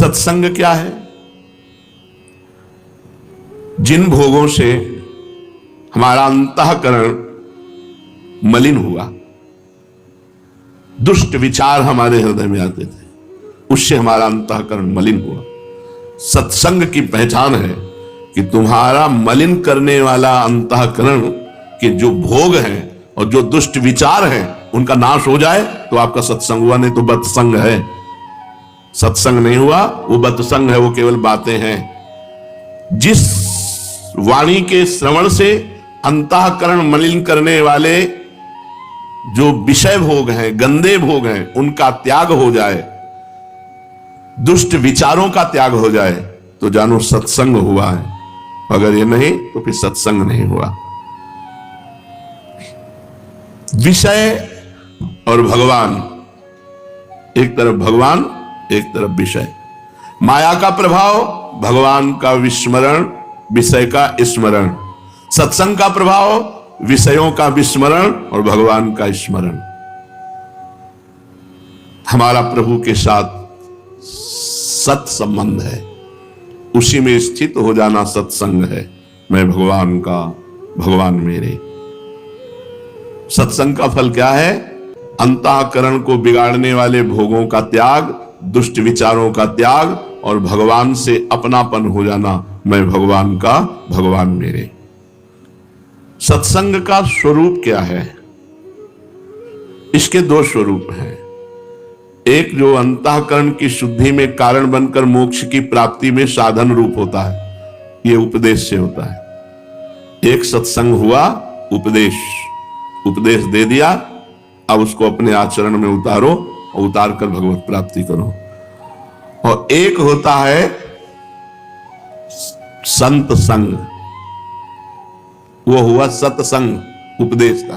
सत्संग क्या है? जिन भोगों से हमारा अंतःकरण मलिन हुआ, दुष्ट विचार हमारे हृदय में आते थे, उससे हमारा अंतःकरण मलिन हुआ। सत्संग की पहचान है कि तुम्हारा मलिन करने वाला अंतःकरण के जो भोग हैं और जो दुष्ट विचार हैं उनका नाश हो जाए तो आपका सत्संग हुआ, नहीं तो बतसंग है। सत्संग नहीं हुआ वो बतसंग है, वो केवल बातें हैं। जिस वाणी के श्रवण से अंतःकरण मलिन करने वाले जो विषय भोग हैं, गंदे भोग हैं, उनका त्याग हो जाए, दुष्ट विचारों का त्याग हो जाए, तो जानो सत्संग हुआ है। अगर ये नहीं तो फिर सत्संग नहीं हुआ। विषय और भगवान, एक तरफ भगवान एक तरफ विषय। माया का प्रभाव, भगवान का विस्मरण, विषय का स्मरण। सत्संग का प्रभाव, विषयों का विस्मरण और भगवान का स्मरण। हमारा प्रभु के साथ सत संबंध है, उसी में स्थित हो जाना सत्संग है। मैं भगवान का, भगवान मेरे। सत्संग का फल क्या है? अंतःकरण को बिगाड़ने वाले भोगों का त्याग, दुष्ट विचारों का त्याग और भगवान से अपनापन हो जाना। मैं भगवान का, भगवान मेरे। सत्संग का स्वरूप क्या है? इसके दो स्वरूप हैं। एक जो अंतःकरण की शुद्धि में कारण बनकर मोक्ष की प्राप्ति में साधन रूप होता है, यह उपदेश से होता है। एक सत्संग हुआ, उपदेश दे दिया, अब उसको अपने आचरण में उतारो और उतार कर भगवत प्राप्ति करो। और एक होता है संत संग, वो हुआ सत्संग उपदेश का।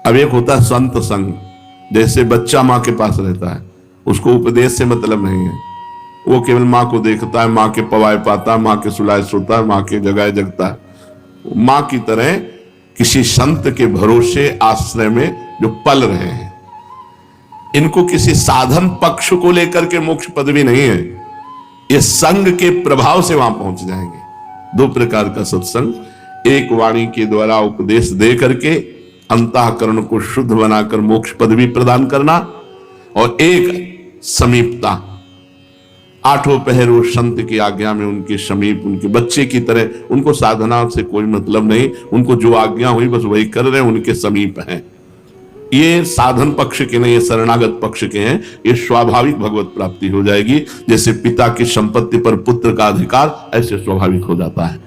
अब एक होता है संत संग। जैसे बच्चा मां के पास रहता है, उसको उपदेश से मतलब नहीं है, वो केवल मां को देखता है, मां के पवाए पाता है, मां के सुलाए सोता है, मां के जगाए जगता है। मां की तरह किसी संत के भरोसे आश्रय में जो पल रहे हैं, इनको किसी साधन पक्ष को लेकर के मोक्ष पदवी नहीं है, ये संग के प्रभाव से वहां पहुंच जाएंगे। दो प्रकार का सत्संग, एक वाणी के द्वारा उपदेश दे करके अंतःकरण को शुद्ध बनाकर मोक्ष पदवी प्रदान करना, और एक समीपता, आठों पहरों संत की आज्ञा में उनके समीप, उनके बच्चे की तरह, उनको साधना से कोई मतलब नहीं, उनको जो आज्ञा हुई बस वही कर रहे हैं, उनके समीप हैं। ये साधन पक्ष के नहीं, ये शरणागत पक्ष के हैं। ये स्वाभाविक भगवत प्राप्ति हो जाएगी। जैसे पिता की संपत्ति पर पुत्र का अधिकार, ऐसे स्वाभाविक हो जाता है।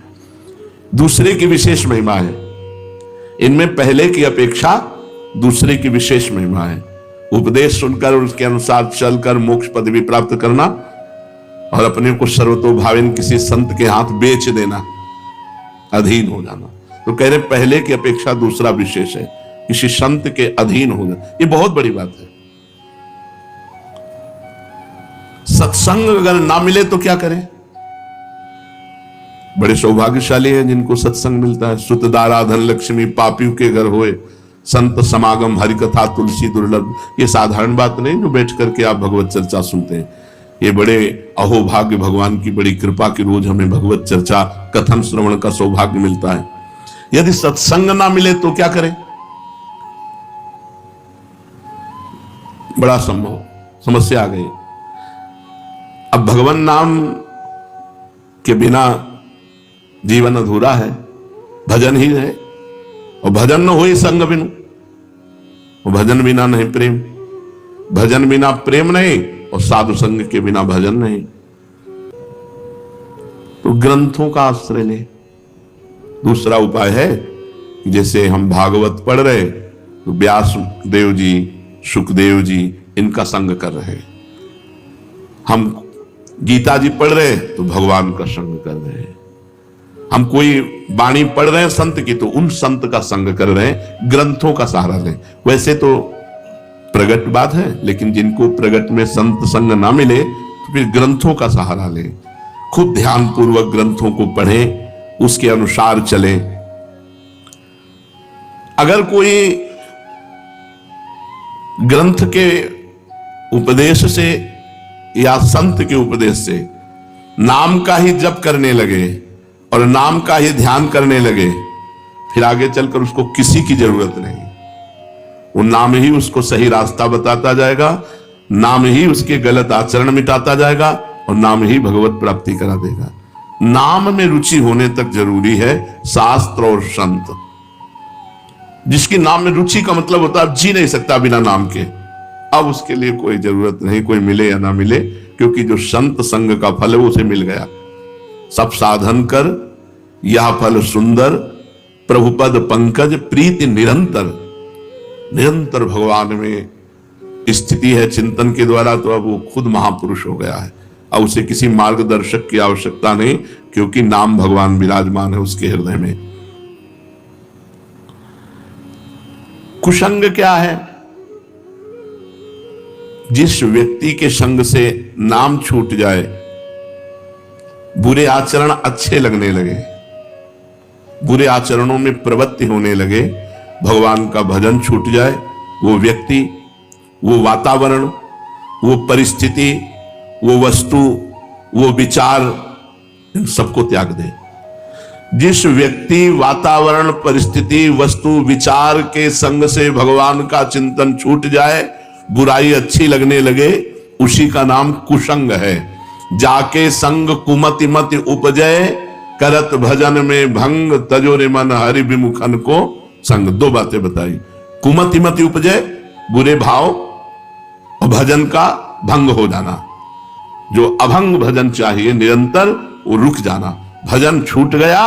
दूसरे की विशेष महिमा है, इनमें पहले की अपेक्षा दूसरे की विशेष महिमा है। उपदेश सुनकर उसके अनुसार चलकर मोक्ष पदवी प्राप्त करना और अपने को सर्वतोभावेन किसी संत के हाथ बेच देना, अधीन हो जाना। तो कह रहे पहले की अपेक्षा दूसरा विशेष है, किसी संत के अधीन हो जाना। ये बहुत बड़ी बात है। सत्संग अगर ना मिले तो क्या करें? बड़े सौभाग्यशाली हैं जिनको सत्संग मिलता है। सुतदारा धन लक्ष्मी पापियों के घर होए, संत समागम हरि कथा तुलसी दुर्लभ। ये साधारण बात नहीं जो बैठ करके आप भगवत चर्चा सुनते हैं। ये बड़े अहोभाग्य, भगवान की बड़ी कृपा की रोज हमें भगवत चर्चा कथन श्रवण का सौभाग्य मिलता है। यदि सत्संग ना मिले तो क्या करें? बड़ा संभव समस्या आ गई। अब भगवान नाम के बिना जीवन अधूरा है, भजन ही है, और भजन न हो संग बिनु, और भजन बिना नहीं प्रेम, भजन बिना प्रेम नहीं, और साधु संग के बिना भजन नहीं। तो ग्रंथों का आश्रय ले। दूसरा उपाय है, जैसे हम भागवत पढ़ रहे तो व्यास देव जी, सुखदेव जी इनका संग कर रहे, हम गीता जी पढ़ रहे तो भगवान का संग कर रहे हैं, हम कोई वाणी पढ़ रहे हैं संत की तो उन संत का संग कर रहे हैं, ग्रंथों का सहारा लें। वैसे तो प्रगट बात है, लेकिन जिनको प्रगट में संत संग ना मिले तो फिर ग्रंथों का सहारा लें। खुद ध्यान पूर्वक ग्रंथों को पढ़ें, उसके अनुसार चलें। अगर कोई ग्रंथ के उपदेश से या संत के उपदेश से नाम का ही जप करने लगे और नाम का ही ध्यान करने लगे, फिर आगे चलकर उसको किसी की जरूरत नहीं। वो नाम ही उसको सही रास्ता बताता जाएगा, नाम ही उसके गलत आचरण मिटाता जाएगा और नाम ही भगवत प्राप्ति करा देगा। नाम में रुचि होने तक जरूरी है शास्त्र और संत। जिसकी नाम में रुचि का मतलब होता है जी नहीं सकता बिना नाम के, अब उसके लिए कोई जरूरत नहीं, कोई मिले या ना मिले, क्योंकि जो संत संग का फल है वो उसे मिल गया। सब साधन कर यह फल सुंदर, प्रभुपद पंकज प्रीति निरंतर। निरंतर भगवान में स्थिति है चिंतन के द्वारा, तो अब वो खुद महापुरुष हो गया है। अब उसे किसी मार्गदर्शक की आवश्यकता नहीं, क्योंकि नाम भगवान विराजमान है उसके हृदय में। कुसंग क्या है? जिस व्यक्ति के संग से नाम छूट जाए, बुरे आचरण अच्छे लगने लगे, बुरे आचरणों में प्रवृत्ति होने लगे, भगवान का भजन छूट जाए, वो व्यक्ति, वो वातावरण, वो परिस्थिति, वो वस्तु, वो विचार, इन सबको त्याग दे। जिस व्यक्ति वातावरण, परिस्थिति, वस्तु, विचार के संग से भगवान का चिंतन छूट जाए, बुराई अच्छी लगने लगे, उसी का नाम कुसंग है। जाके संग कुमति मति उपजय, करत भजन में भंग, तजोरे मन हरि विमुखन को संग। दो बातें बताई, कुमति मति उपजय बुरे भाव, और भजन का भंग हो जाना। जो अभंग भजन चाहिए निरंतर, वो रुक जाना। भजन छूट गया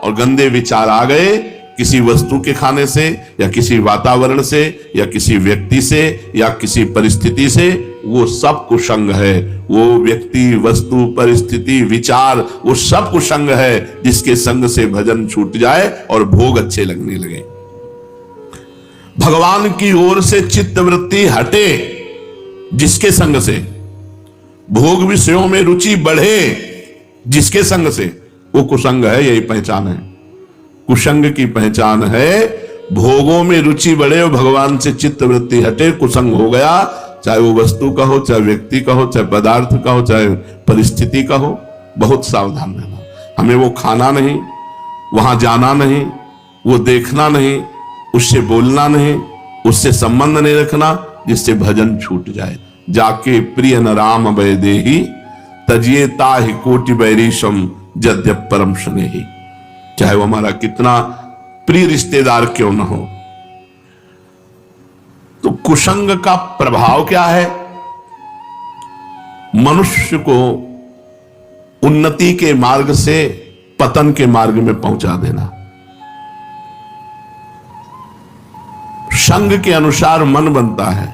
और गंदे विचार आ गए, किसी वस्तु के खाने से या किसी वातावरण से या किसी व्यक्ति से या किसी परिस्थिति से, वो सब कुसंग है। वो व्यक्ति, वस्तु, परिस्थिति, विचार, वो सब कुसंग है जिसके संग से भजन छूट जाए और भोग अच्छे लगने लगे। भगवान की ओर से चित्त वृत्ति हटे, जिसके संग से भोग विषयों में रुचि बढ़े, जिसके संग से, वो कुसंग है। यही पहचान है कुसंग की पहचान है। भोगों में रुचि बढ़े और भगवान से चित्त वृत्ति हटे, कुसंग हो गया। चाहे वो वस्तु का हो, चाहे व्यक्ति का हो, चाहे पदार्थ का हो, चाहे परिस्थिति का हो, बहुत सावधान रहना। हमें वो खाना नहीं, वहां जाना नहीं, वो देखना नहीं, उससे बोलना नहीं, उससे संबंध नहीं रखना जिससे भजन छूट जाए। जाके प्रिय न राम भय देहि, तजिए ताहि कोटि बैरीशम यद्यप परम स्नेही। चाहे वो हमारा कितना प्रिय रिश्तेदार क्यों न हो। तो कुसंग का प्रभाव क्या है? मनुष्य को उन्नति के मार्ग से पतन के मार्ग में पहुंचा देना। संग के अनुसार मन बनता है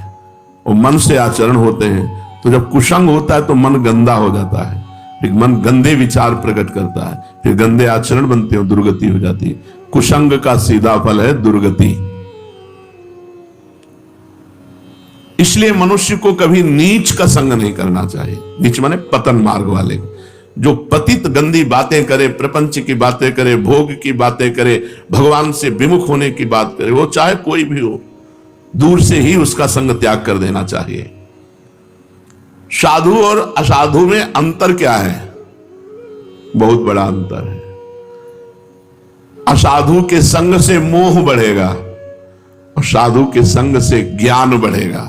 और मन से आचरण होते हैं। तो जब कुसंग होता है तो मन गंदा हो जाता है, फिर मन गंदे विचार प्रकट करता है, फिर गंदे आचरण बनते हैं, दुर्गति हो जाती है। कुसंग का सीधा फल है दुर्गति। इसलिए मनुष्य को कभी नीच का संग नहीं करना चाहिए। नीच माने पतन मार्ग वाले। जो पतित गंदी बातें करे, प्रपंच की बातें करे, भोग की बातें करे, भगवान से विमुख होने की बात करे, वो चाहे कोई भी हो, दूर से ही उसका संग त्याग कर देना चाहिए। साधु और असाधु में अंतर क्या है? बहुत बड़ा अंतर है। असाधु के संग से मोह बढ़ेगा और साधु के संग से ज्ञान बढ़ेगा।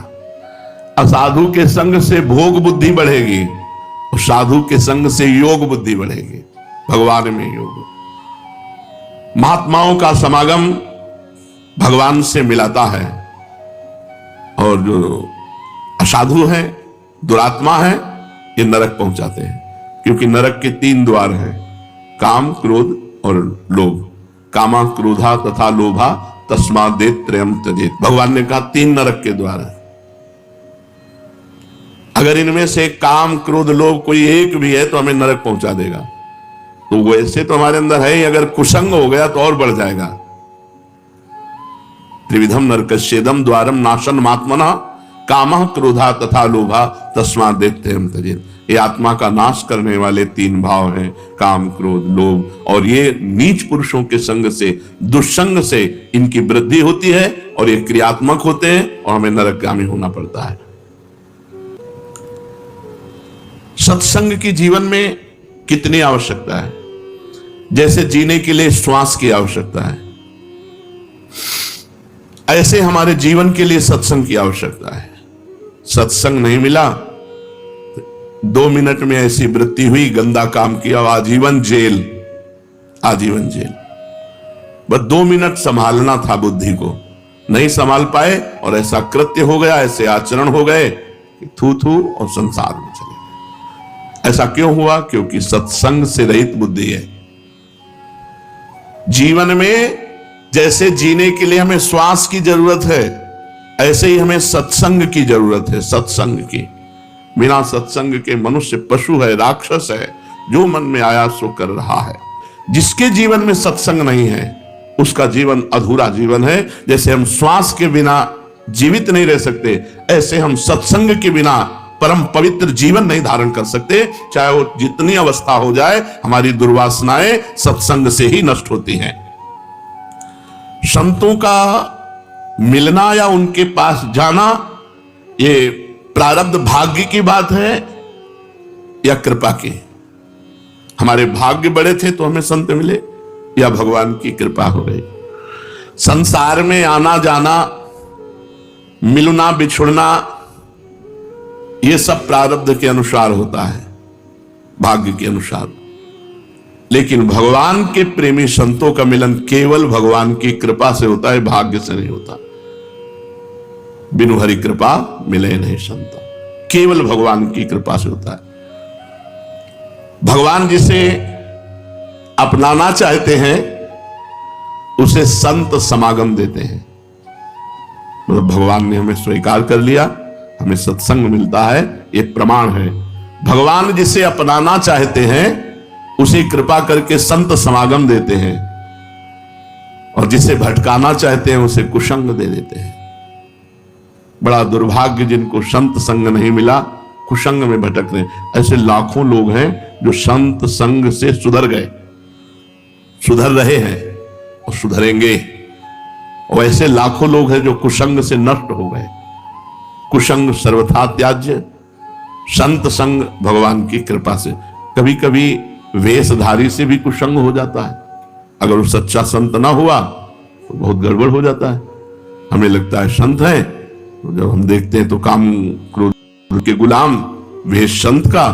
असाधु के संग से भोग बुद्धि बढ़ेगी और साधु के संग से योग बुद्धि बढ़ेगी। भगवान में योग। महात्माओं का समागम भगवान से मिलाता है और जो असाधु है, दुरात्मा है, ये नरक पहुंचाते हैं। क्योंकि नरक के 3 द्वार हैं, काम, क्रोध और लोभ। कामा क्रोधा तथा लोभा तस्मादेत त्रयम त्यजेत। भगवान ने कहा 3 नरक के द्वार हैं। अगर इनमें से काम, क्रोध, लोभ कोई एक भी है तो हमें नरक पहुंचा देगा। तो वैसे तो हमारे अंदर है ही, अगर कुसंग हो गया तो और बढ़ जाएगा। त्रिविधम नरकस्येदम द्वारम नाशन मात्मना कामः क्रोधा तथा लोभा तस्मादेत त्रयम त्यजेत। ये आत्मा का नाश करने वाले 3 भाव हैं, काम, क्रोध, लोभ। और ये नीच पुरुषों के संग से, दुष्संग से इनकी वृद्धि होती है और ये क्रियात्मक होते हैं और हमें नरकगामी होना पड़ता है। सत्संग की जीवन में कितनी आवश्यकता है, जैसे जीने के लिए श्वास की आवश्यकता है, ऐसे हमारे जीवन के लिए सत्संग की आवश्यकता है। सत्संग नहीं मिला, 2 मिनट में ऐसी वृत्ति हुई, गंदा काम किया, आजीवन जेल, आजीवन जेल। बस 2 मिनट संभालना था बुद्धि को, नहीं संभाल पाए और ऐसा कृत्य हो गया, ऐसे आचरण हो गए कि थू थू और संसार में चले गए। ऐसा क्यों हुआ? क्योंकि सत्संग से रहित बुद्धि है। जीवन में जैसे जीने के लिए हमें श्वास की जरूरत है, ऐसे ही हमें सत्संग की जरूरत है। सत्संग की बिना सत्संग के मनुष्य पशु है, राक्षस है, जो मन में आया सो कर रहा है। जिसके जीवन में सत्संग नहीं है उसका जीवन अधूरा जीवन है। जैसे हम श्वास के बिना जीवित नहीं रह सकते, ऐसे हम सत्संग के बिना परम पवित्र जीवन नहीं धारण कर सकते। चाहे वो जितनी अवस्था हो जाए, हमारी दुर्वासनाएं सत्संग से ही नष्ट होती हैं। संतों का मिलना या उनके पास जाना, ये प्रारब्ध भाग्य की बात है या कृपा की? हमारे भाग्य बड़े थे तो हमें संत मिले, या भगवान की कृपा हो गई? संसार में आना जाना, मिलना बिछुड़ना, ये सब प्रारब्ध के अनुसार होता है, भाग्य के अनुसार। लेकिन भगवान के प्रेमी संतों का मिलन केवल भगवान की कृपा से होता है, भाग्य से नहीं होता। बिनु हरि कृपा मिले नहीं संत, केवल भगवान की कृपा से होता है। भगवान जिसे अपनाना चाहते हैं उसे संत समागम देते हैं। मतलब भगवान ने हमें स्वीकार कर लिया, हमें सत्संग मिलता है, ये प्रमाण है। भगवान जिसे अपनाना चाहते हैं उसे कृपा करके संत समागम देते हैं, और जिसे भटकाना चाहते हैं उसे कुसंग दे देते हैं। बड़ा दुर्भाग्य जिनको संत संग नहीं मिला, कुसंग में भटक रहे। ऐसे लाखों लोग हैं जो संत संग से सुधर गए, सुधर रहे हैं और सुधरेंगे। और ऐसे लाखों लोग हैं जो कुसंग से नष्ट हो गए। कुसंग सर्वथा त्याज्य, संत संग भगवान की कृपा से। कभी कभी वेशधारी से भी कुसंग हो जाता है, अगर वो सच्चा संत ना हुआ तो बहुत गड़बड़ हो जाता है। हमें लगता है संत है, तो जब हम देखते हैं तो काम क्रोध के गुलाम वेश संत का,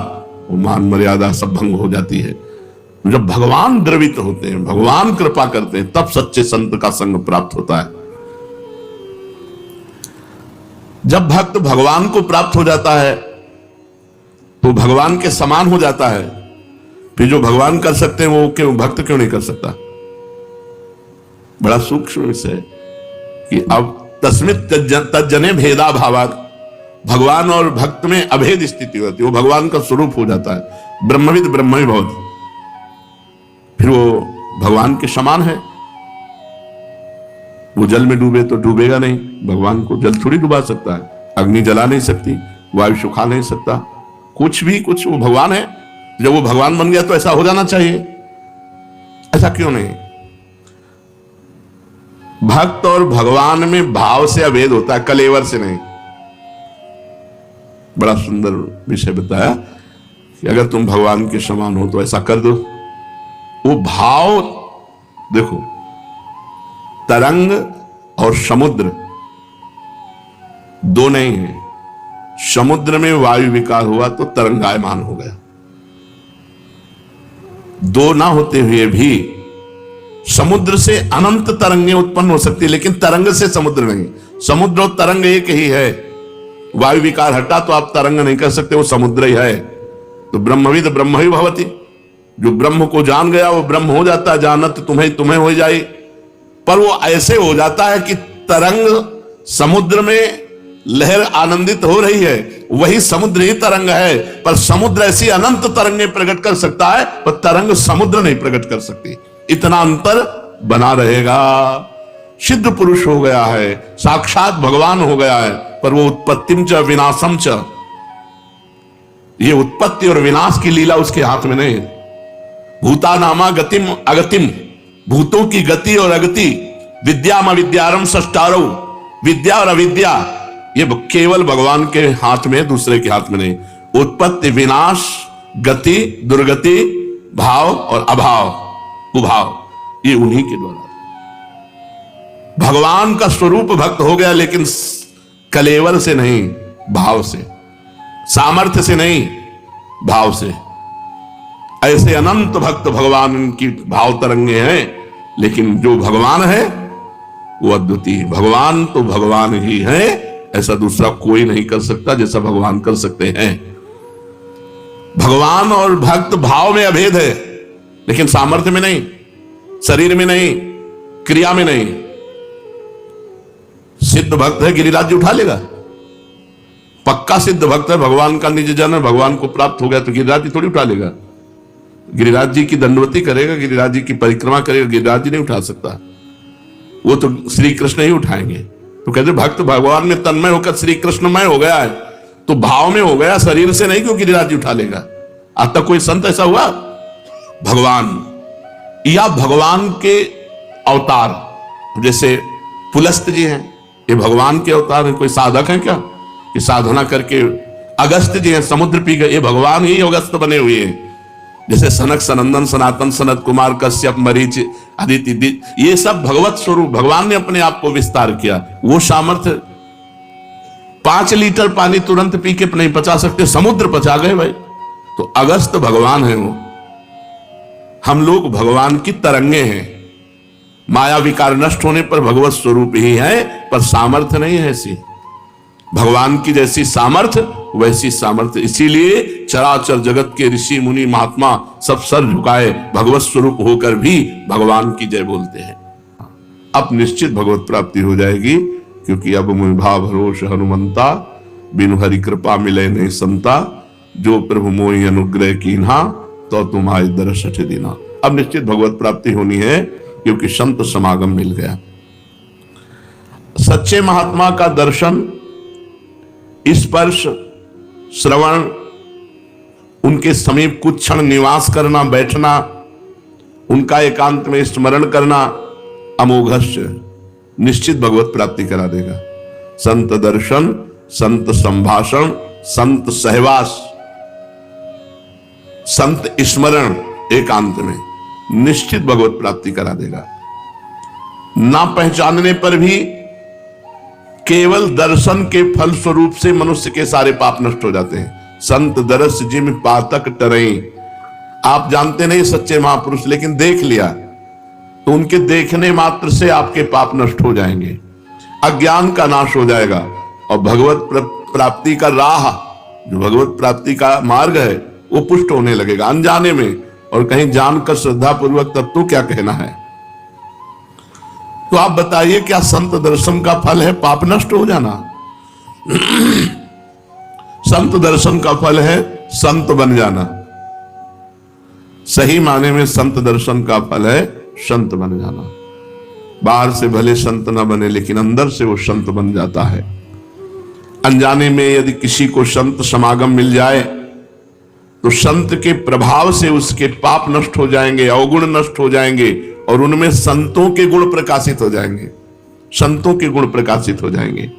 वो मान मर्यादा सब भंग हो जाती है। जब भगवान द्रवित होते हैं, भगवान कृपा करते हैं, तब सच्चे संत का संग प्राप्त होता है। जब भक्त भगवान को प्राप्त हो जाता है तो भगवान के समान हो जाता है। फिर जो भगवान कर सकते हैं वो क्यों भक्त क्यों नहीं कर सकता? बड़ा सूक्ष्म विषय कि अब तस्मित तज्जने भेदा भावात, भगवान और भक्त में अभेद स्थिति होती है। वो भगवान का स्वरूप हो जाता है, ब्रह्मविद ब्रह्म भवति, फिर वो भगवान के समान है। वो जल में डूबे तो डूबेगा नहीं, भगवान को जल थोड़ी डुबा सकता है, अग्नि जला नहीं सकती, वायु सुखा नहीं सकता, कुछ भी कुछ, वो भगवान है। जब वो भगवान बन गया तो ऐसा हो जाना चाहिए, ऐसा क्यों नहीं? भक्त और भगवान में भाव से अभेद होता है, कलेवर से नहीं। बड़ा सुंदर विषय बताया कि अगर तुम भगवान के समान हो तो ऐसा कर दो। वो भाव देखो, तरंग और समुद्र दो नहीं है। समुद्र में वायु विकार हुआ तो तरंगायमान हो गया। दो ना होते हुए भी समुद्र से अनंत तरंगें उत्पन्न हो सकती है, लेकिन तरंग से समुद्र नहीं। समुद्र और तरंग एक ही है। वायु विकार हटा तो आप तरंग नहीं कर सकते, वो समुद्र ही है। तो ब्रह्मविद ब्रह्म ही भवति, जो ब्रह्म को जान गया वो ब्रह्म हो जाता है। जानत तुम्हें तुम्हें हो जाए, पर वो ऐसे हो जाता है कि तरंग समुद्र में लहर आनंदित हो रही है, वही समुद्र ही तरंग है। पर समुद्र ऐसी अनंत तरंगें प्रकट कर सकता है, पर तरंग समुद्र नहीं प्रकट कर सकती। इतना अंतर बना रहेगा। सिद्ध पुरुष हो गया है, साक्षात भगवान हो गया है, पर वो उत्पत्तिम च विनाशम च, ये उत्पत्ति और विनाश की लीला उसके हाथ में नहीं है। भूता नामा गतिम अगतिम, भूतों की गति और अगति, विद्याम अविद्यारम सष्टारो, विद्या और अविद्या ये केवल भगवान के हाथ में, दूसरे के हाथ में नहीं। उत्पत्ति, विनाश, गति, दुर्गति, भाव और अभाव, कुभाव, ये उन्हीं के द्वारा। भगवान का स्वरूप भक्त हो गया, लेकिन कलेवर से नहीं, भाव से, सामर्थ्य से नहीं, भाव से। ऐसे अनंत भक्त भगवान की भाव तरंगे हैं, लेकिन जो भगवान है वो अद्वितीय। भगवान तो भगवान ही है, ऐसा दूसरा कोई नहीं कर सकता जैसा भगवान कर सकते हैं। भगवान और भक्त भाव में अभेद है, लेकिन सामर्थ्य में नहीं, शरीर में नहीं, क्रिया में नहीं। सिद्ध भक्त है, गिरिराज जी उठा लेगा। पक्का सिद्ध भक्त है, भगवान का निज जन है, भगवान को प्राप्त हो गया, तो गिरिराज जी थोड़ी उठा लेगा। गिरिराज जी की दंडवती करेगा, गिरिराज जी की परिक्रमा करेगा, गिरिराज जी नहीं उठा सकता, वो तो श्री कृष्ण ही उठाएंगे। तो कहते भक्त भगवान में तन्मय होकर श्री कृष्णमय हो गया है, तो भाव में हो गया, शरीर से नहीं, क्यों गिरिराज जी उठा लेगा। आज तक कोई संत ऐसा हुआ? भगवान या भगवान के अवतार, जैसे पुलस्त जी हैं, ये भगवान के अवतार हैं। कोई साधक है क्या कि साधना करके? अगस्त जी हैं, समुद्र पी गए, ये भगवान ही अगस्त बने हुए हैं। जैसे सनक, सनंदन, सनातन, सनत कुमार, कश्यप, मरीच, अदिति, ये सब भगवत स्वरूप, भगवान ने अपने आप को विस्तार किया। वो सामर्थ्य 5 लीटर पानी तुरंत पी के नहीं पचा सकते, समुद्र पचा गए भाई। तो अगस्त भगवान है वो। हम लोग भगवान की तरंगे हैं। माया विकार नष्ट होने पर भगवत स्वरूप ही है, पर सामर्थ्य नहीं है ऐसी। भगवान की जैसी सामर्थ्य वैसी सामर्थ्य, इसीलिए चराचर जगत के ऋषि मुनि महात्मा सब सर झुकाए भगवत स्वरूप होकर भी भगवान की जय बोलते हैं। अब निश्चित भगवत प्राप्ति हो जाएगी, क्योंकि अब मुझ भाव भरोस हनुमंता, बिनु हरि कृपा मिले नहीं संता, जो प्रभु मोहि अनुग्रह कीन्हा, तो तुम आए दर्श दीना। अब निश्चित भगवत प्राप्ति होनी है, क्योंकि संत समागम मिल गया। सच्चे महात्मा का दर्शन, स्पर्श, श्रवण, उनके समीप कुछ क्षण निवास करना, बैठना, उनका एकांत में स्मरण करना, अमोघस्य निश्चित भगवत प्राप्ति करा देगा। संत दर्शन, संत संभाषण, संत सहवास, संत स्मरण एकांत में निश्चित भगवत प्राप्ति करा देगा। ना पहचानने पर भी केवल दर्शन के फल स्वरूप से मनुष्य के सारे पाप नष्ट हो जाते हैं। संत दरस जिम पातक टरई, आप जानते नहीं सच्चे महापुरुष, लेकिन देख लिया तो उनके देखने मात्र से आपके पाप नष्ट हो जाएंगे, अज्ञान का नाश हो जाएगा, और भगवत प्राप्ति का राह, जो भगवत प्राप्ति का मार्ग है, वो पुष्ट होने लगेगा अनजाने में। और कहीं जानकर श्रद्धा पूर्वक तब तो क्या कहना है। तो आप बताइए, क्या संत दर्शन का फल है पाप नष्ट हो जाना? संत दर्शन का फल है संत बन जाना। सही माने में संत दर्शन का फल है संत बन जाना। बाहर से भले संत न बने, लेकिन अंदर से वो संत बन जाता है। अनजाने में यदि किसी को संत समागम मिल जाए, तो संत के प्रभाव से उसके पाप नष्ट हो जाएंगे, अवगुण नष्ट हो जाएंगे, और उनमें संतों के गुण प्रकाशित हो जाएंगे। संतों के गुण प्रकाशित हो जाएंगे।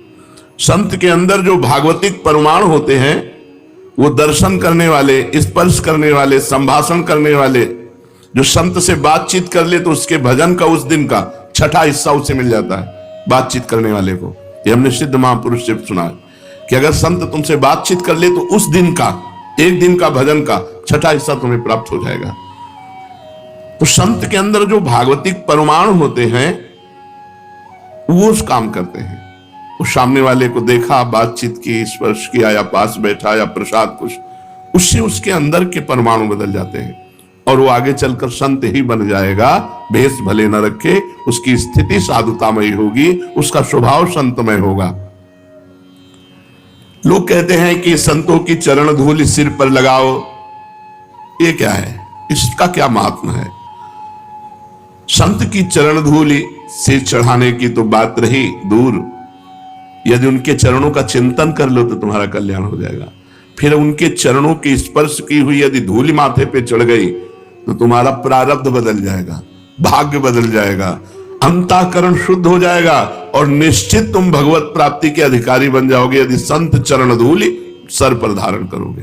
संत के अंदर जो भागवतिक परमाणु होते हैं, वो दर्शन करने वाले, स्पर्श करने वाले, संभाषण करने वाले, जो संत से बातचीत कर ले तो उसके भजन का उस दिन का छठा हिस्सा उसे मिल जाता है, बातचीत करने वाले को। ये हमने सिद्ध महापुरुष से सुना है कि अगर संत तुमसे बातचीत कर ले तो उस दिन का, एक दिन का भजन का छठा हिस्सा तुम्हें प्राप्त हो जाएगा। तो संत के अंदर जो भागवतिक परमाणु होते हैं, वो उस काम करते हैं। उस सामने वाले को देखा, बातचीत की, स्पर्श किया, या पास बैठा, या प्रसाद कुछ, उससे उसके अंदर के परमाणु बदल जाते हैं, और वो आगे चलकर संत ही बन जाएगा। भेष भले न रखे, उसकी स्थिति साधुतामयी होगी, उसका स्वभाव संतमय होगा। लोग कहते हैं कि संतों की चरण धूल सिर पर लगाओ, ये क्या है? इसका क्या महात्मा है? संत की चरण धूल सिर चढ़ाने की तो बात रही दूर, यदि उनके चरणों का चिंतन कर लो तो तुम्हारा कल्याण हो जाएगा। फिर उनके चरणों की स्पर्श की हुई यदि धूल माथे पे चढ़ गई तो तुम्हारा प्रारब्ध बदल जाएगा, भाग्य बदल जाएगा, अंतःकरण शुद्ध हो जाएगा, और निश्चित तुम भगवत प्राप्ति के अधिकारी बन जाओगे, यदि संत चरण धूल सर पर धारण करोगे।